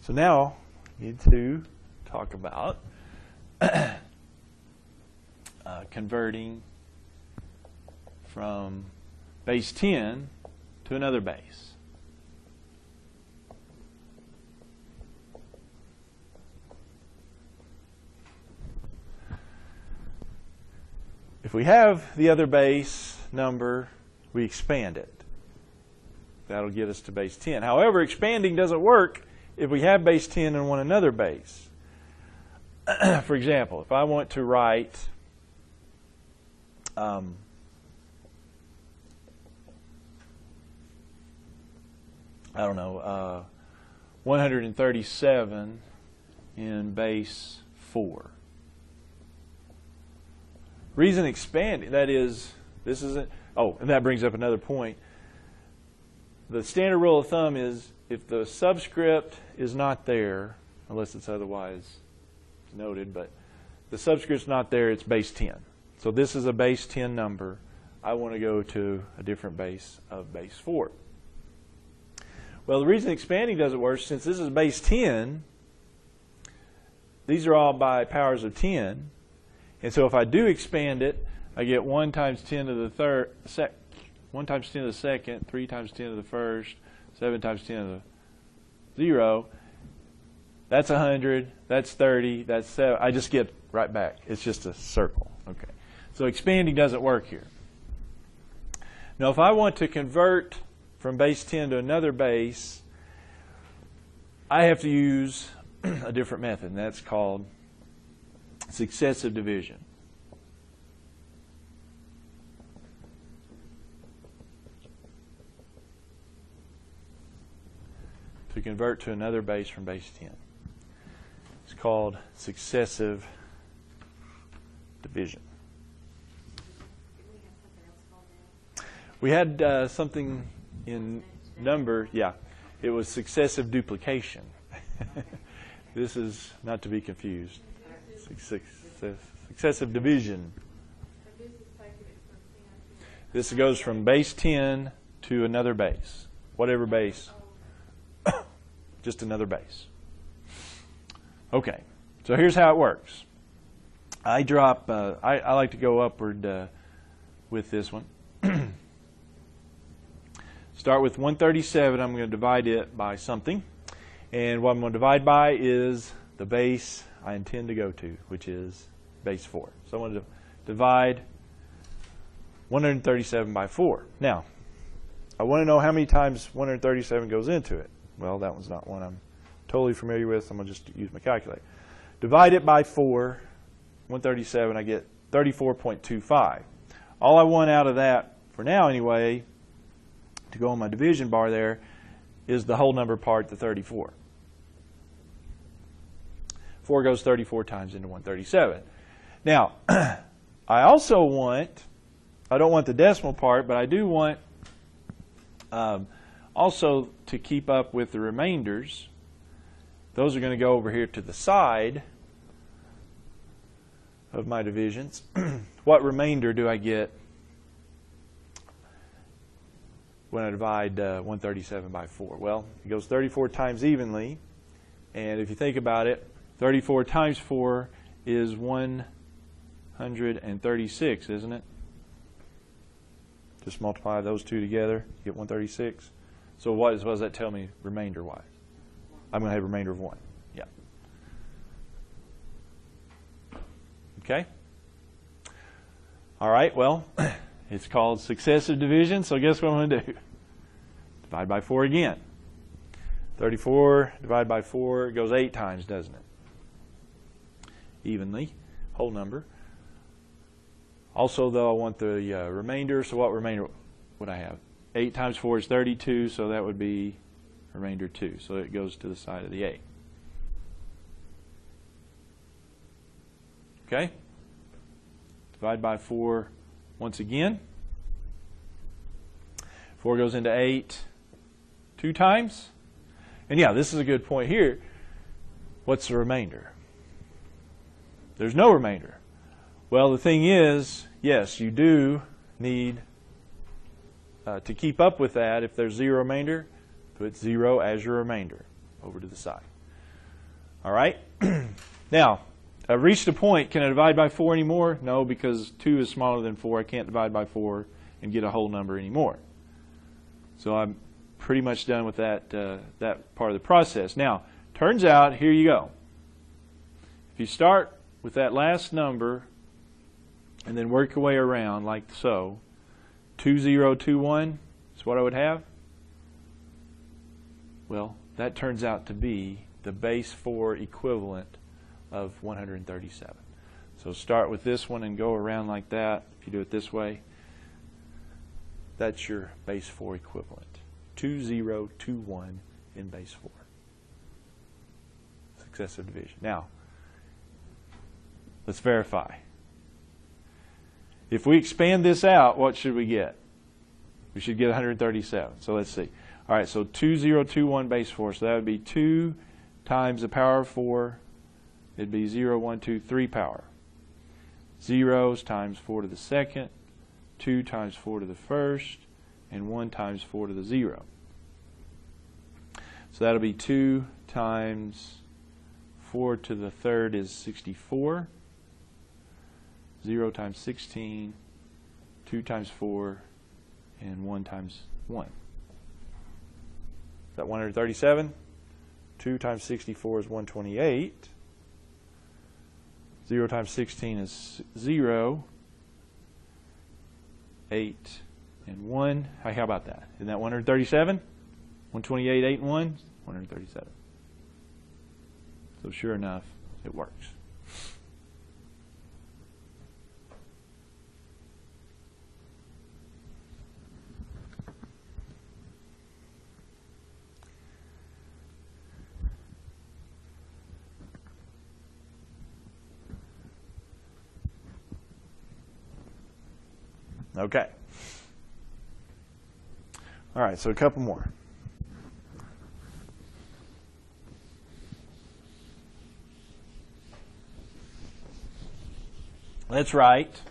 So now we need to talk about converting from base 10 to another base. If we have the other base number, we expand it. That'll get us to base 10. However, expanding doesn't work if we have base 10 and want another base. For example, if I want to write I don't know, 137 in base 4. Reason expanding, that is, this isn't, oh, and that brings up another point. The standard rule of thumb is if the subscript is not there, unless it's otherwise noted, but the subscript's not there, it's base 10. So this is a base 10 number. I want to go to a different base of base 4. Well, the reason expanding doesn't work, since this is base 10, these are all by powers of 10. And so if I do expand it, I get 1 times 10 to the third, 1 times 10 to the second, 3 times 10 to the first, 7 times 10 to the 0. That's 100, that's 30, that's 7. I just get right back. It's just a circle. Okay. So expanding doesn't work here. Now if I want to convert from base 10 to another base, I have to use a different method, and that's called successive division. To convert to another base from base 10. It's called successive division. We had something in number, yeah, it was successive duplication. This is not to be confused. Successive division. This goes from base 10 to another base. Whatever base. Just another base. Okay, so here's how it works. I drop, I like to go upward with this one. Start with 137. I'm going to divide it by something. And what I'm going to divide by is the base I intend to go to, which is base 4. So I want to divide 137 by 4. Now, I want to know how many times 137 goes into it. Well, that one's not one I'm totally familiar with, so I'm going to just use my calculator. Divide it by 4, 137, I get 34.25. All I want out of that, for now anyway, to go on my division bar there, is the whole number part, the 34. 4 goes 34 times into 137. Now, I also want, I don't want the decimal part, but I do want also to keep up with the remainders. Those are going to go over here to the side of my divisions. What remainder do I get when I divide 137 by 4? Well, it goes 34 times evenly. And if you think about it, 34 times 4 is 136, isn't it? Just multiply those two together, you get 136. So what does that tell me remainder-wise? I'm going to have a remainder of 1. Yeah. Okay? All right, well, it's called successive division, so guess what I'm going to do? Divide by 4 again. 34 divided by 4 goes 8 times, doesn't it? Evenly, whole number. Also, though, I want the remainder, so what remainder would I have? 8 times 4 is 32, so that would be remainder 2. So it goes to the side of the 8. Okay? Divide by 4 once again. 4 goes into 8 2 times. And yeah, this is a good point here. What's the remainder? There's no remainder. Well, the thing is, yes, you do need to keep up with that. If there's 0 remainder, put 0 as your remainder over to the side. All right? Now, I've reached a point. Can I divide by 4 anymore? No, because 2 is smaller than 4. I can't divide by 4 and get a whole number anymore. So I'm pretty much done with that, that part of the process. Now, turns out, here you go. If you start with that last number and then work your way around like so, 2021 is what I would have. Well, that turns out to be the base 4 equivalent of 137. So start with this one and go around like that. If you do it this way, that's your base 4 equivalent. 2021 in base 4. Successive division. Now, let's verify. If we expand this out, what should we get? We should get 137. So let's see. All right, so 2021 base 4. So that would be 2 times the power of 4. It'd be 0, 1, 2, 3 power. Zeros times 4 to the second, 2 times 4 to the first, and 1 times 4 to the 0. So that'll be 2 times 4 to the third is 64. 0 times 16, 2 times 4, and 1 times 1. Is that 137? 2 times 64 is 128. 0 times 16 is 0. 8 and 1. How about that? Isn't that 137? 128, 8 and 1? 137. So sure enough, it works. Okay. All right, so a couple more. Let's write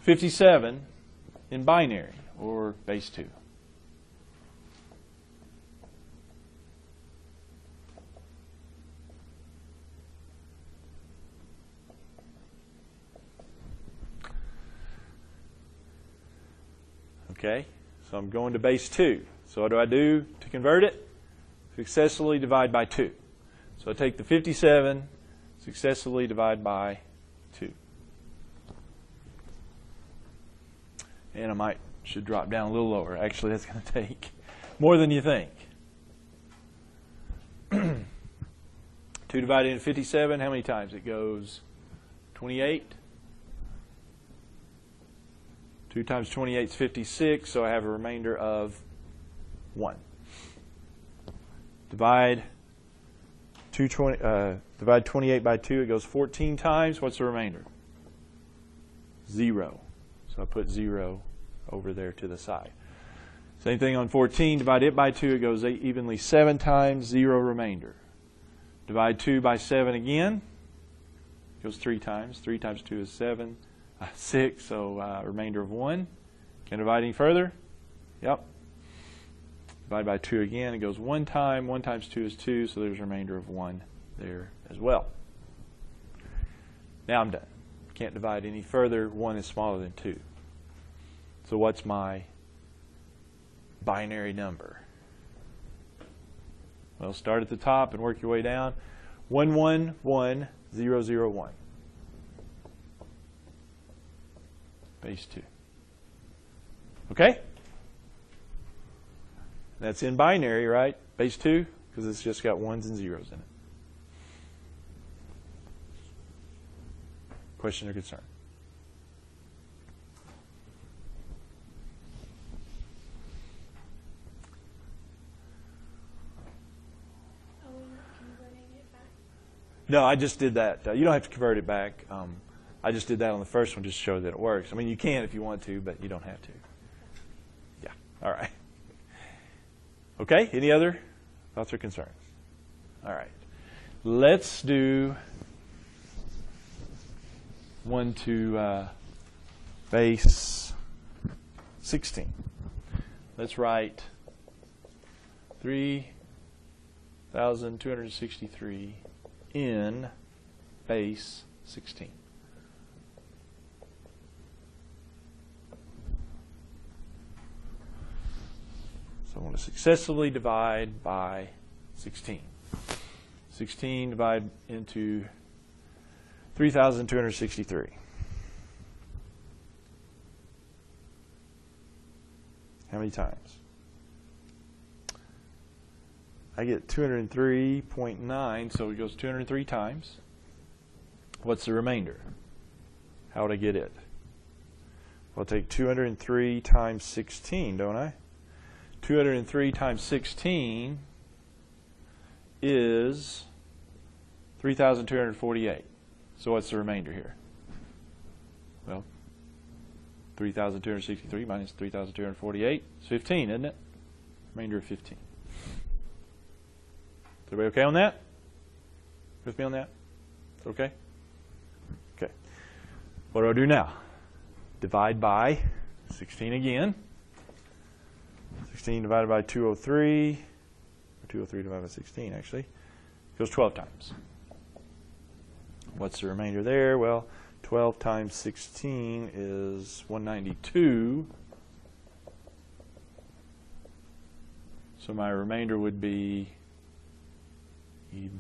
57 in binary, or base 2. Okay, so I'm going to base 2. So what do I do to convert it? Successively divide by 2. So I take the 57, successively divide by 2. And I should drop down a little lower. Actually, that's going to take more than you think. 2 divided into 57, how many times? It goes 28. 2 times 28 is 56, so I have a remainder of 1. Divide 28 by 2, it goes 14 times. What's the remainder? 0. So I put 0 over there to the side. Same thing on 14. Divide it by 2, it goes evenly 7 times, 0 remainder. Divide 2 by 7 again, it goes 3 times. 3 times 2 is 7. 6, so a remainder of 1. Can I divide any further? Yep. Divide by 2 again, it goes 1 time. 1 times 2 is 2, so there's a remainder of 1 there as well. Now I'm done. Can't divide any further. 1 is smaller than 2. So what's my binary number? Well, start at the top and work your way down. 111001. Base 2. Okay? That's in binary, right? Base 2, because it's just got 1s and 0s in it. Question or concern? Are we not converting it back? No, I just did that. You don't have to convert it back. I just did that on the first one just to show that it works. I mean, you can if you want to, but you don't have to. Yeah. All right. Okay. Any other thoughts or concerns? All right. Let's do one to base 16. Let's write 3,263 in base 16. So I want to successively divide by 16. 16 divided into 3,263. How many times? I get 203.9, so it goes 203 times. What's the remainder? How would I get it? Well, I'll take 203 times 16, don't I? 203 times 16 is 3,248. So what's the remainder here? Well, 3,263 minus 3,248 is 15, isn't it? Remainder of 15. Is everybody okay on that? With me on that? Okay? Okay. What do I do now? Divide by 16 again. 16 divided by 203, or 203 divided by 16 actually, goes 12 times. What's the remainder there? Well, 12 times 16 is 192. So my remainder would be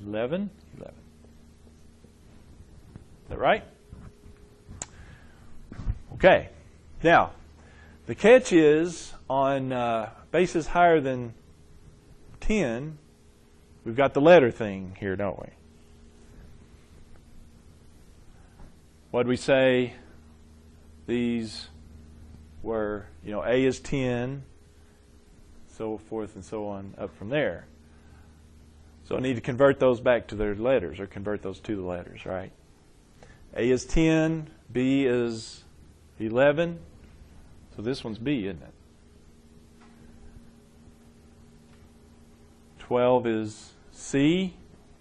11. Is that right? Okay. Now, the catch is on bases higher than 10, we've got the letter thing here, don't we? What did we say? These were, A is 10, so forth and so on up from there. So I need to convert those back to their letters, or convert those to the letters, right? A is 10, B is 11, so this one's B, isn't it? 12 is C.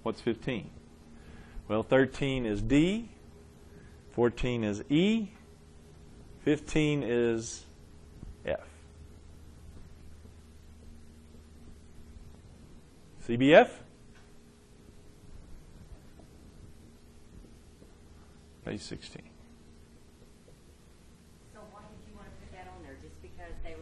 What's 15? Well, 13 is D. 14 is E. 15 is F. CBF? Base 16.